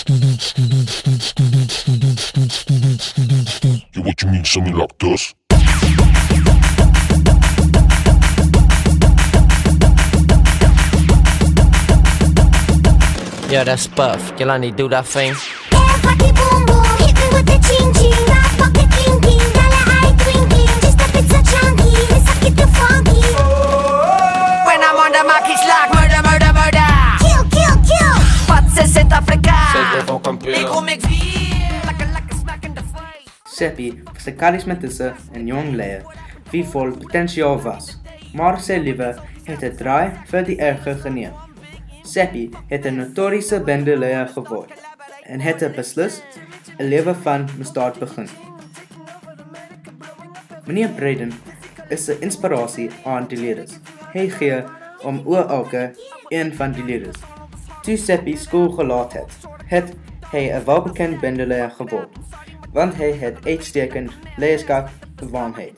Yo, what you mean, something like this? Yo, that's Puff. Jelani, do that thing. Party boom boom, hit me with the ching ching. I fuck the king king, dollar eye twinkling. Just a bit so chunky, let's suck it to funky. When I'm on the mic, it's like murder, murder, murder. Kill, kill, kill. Wat ze Zuid-Afrika. van Ik kom ik weer, lekker smack in the face. Seppi was 'n karismatiese en jong leier wie vol potensiaal was, maar sy lewe het 'n draai vir die erge geneem. Seppi het 'n notoriese bendeleier geword en het beslis 'n lewe van misdaad begin. Meneer Braden is 'n inspirasie aan die leerders. Hy gee om oor elke een van die leerders. Toe Seppi skool gelaat het hy 'n welbekend bendeleier geword, want hy het uitstekend leierskap bewaarheid.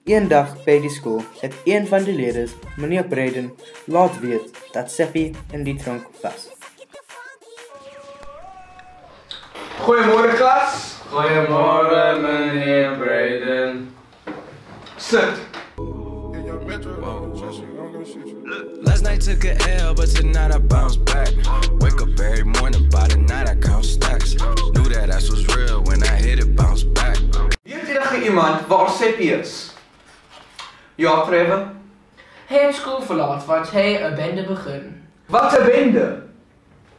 Eendag by die skool het een van die leerders, meneer Braden, laat weet dat Seppi in die tronk was. Goeiemôre klas. Goeiemôre meneer Braden. Sit. Last night took a L, but tonight I bounce back. Wake up every morning, by the night I count stacks. Knew that ass was real when I hit it, bounce back. Weet enige iemand waar Seppi is? Ja, Trevor. Hy het skool verlaat want hy 'n bende begin. Wat 'n bende?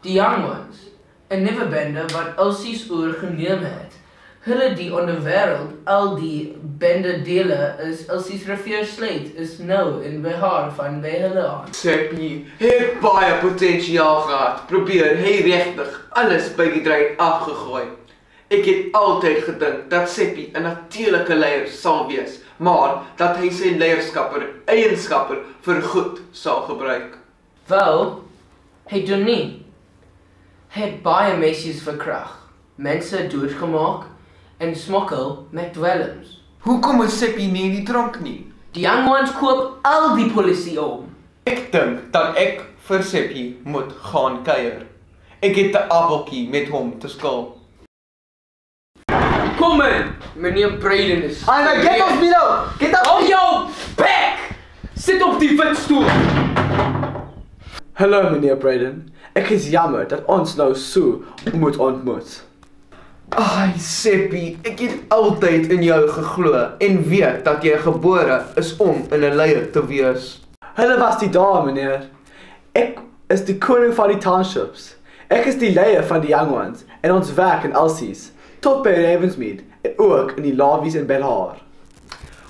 Die Young Ones, 'n nuwe bende wat Elsie's oorgeneem het. Hulle die onderwêreld, al die bende dele is Elsie's rivier Slate is nou in beheer van by hulle aan. Seppi het baie potensiaal gehad. Probeer hy regtig alles by die draad afgegooi. Ek het altyd gedink dat Seppi 'n natuurlike leier sal wees, maar dat hy sy eienskappe vir goed sal gebruik. Wel, hy doen nie. Hy het baie meisies verkrag, mense doodgemaak en smokkel met dwelms. Hoekom is Seppi nie in die tronk nie? Die Young Ones koop al die polisie om. Ek dink dat ek vir Seppi moet gaan kuier. Ek het 'n appeltjie met hom te skil. Kom in, meneer Braden is... Get off me now! Get off! Hou jou bek! Sit op die witstoel! Hallo meneer Braden, ek is jammer dat ons nou so moet ontmoet. Ai Seppi, ek het altyd in jou geglo en weet dat jy gebore is om 'n leier te wees. Hulle was die daar meneer. Ek is die koning van die townships. Ek is die leier van die Young Ones en ons werk in Elsie's, tot by Ravensmead en ook in die Lavies en Belhar.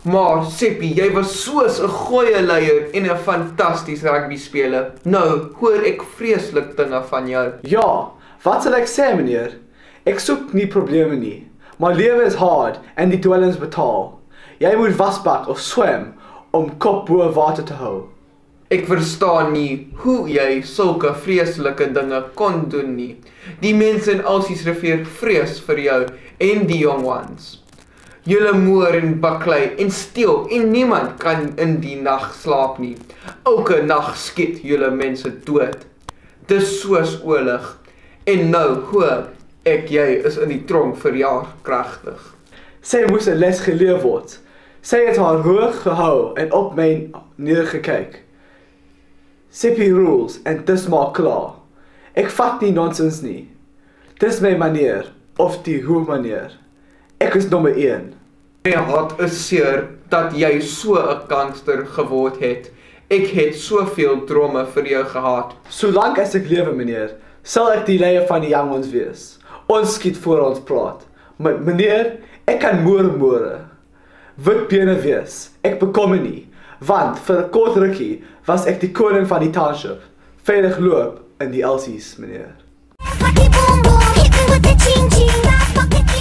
Maar Seppi, jy was soos 'n goeie leier en 'n fantastiese rugby speler. Nou hoor ek vreeslik dinge van jou. Ja, wat sal ek sê meneer? Ek soek nie probleme nie, maar lewe is hard en die dwelms betaal. Jy moet wasbak of swem om kop bo water te hou. Ek verstaan nie hoe jy sulke vreeslike dinge kon doen nie. Die mense in Elsie's rivier vrees vir jou en die Young Ones. Julle moer en baklei en steel en niemand kan in die nag slaap nie. Elke nag skiet julle mense dood. Dis soos oorlog. En nou hoor ek jy is in die tronk vir jaar kragtig. Sy moes 'n les geleer word. Sy het haar hoog gehou en op my neergekyk. Seppi rules en dis maar klaar. Ek vat nie nonsens nie. Dis my manier, of die hoe manier. Ek is nommer 1. My hart is seer dat jy so 'n gangster geword het. Ek het soveel drome vir jou gehad. Solank as ek lewe meneer, sal ek die leier van die Young Ones wees. Ons skiet voor ons praat. Maar meneer, ek kan môre wit bene wees. Ek bekommer nie, want vir 'n kort rukkie was ek die koning van die township. Veilig loop in die Elsie's, meneer. Party boom boom, hit me with the ching ching. I fuck the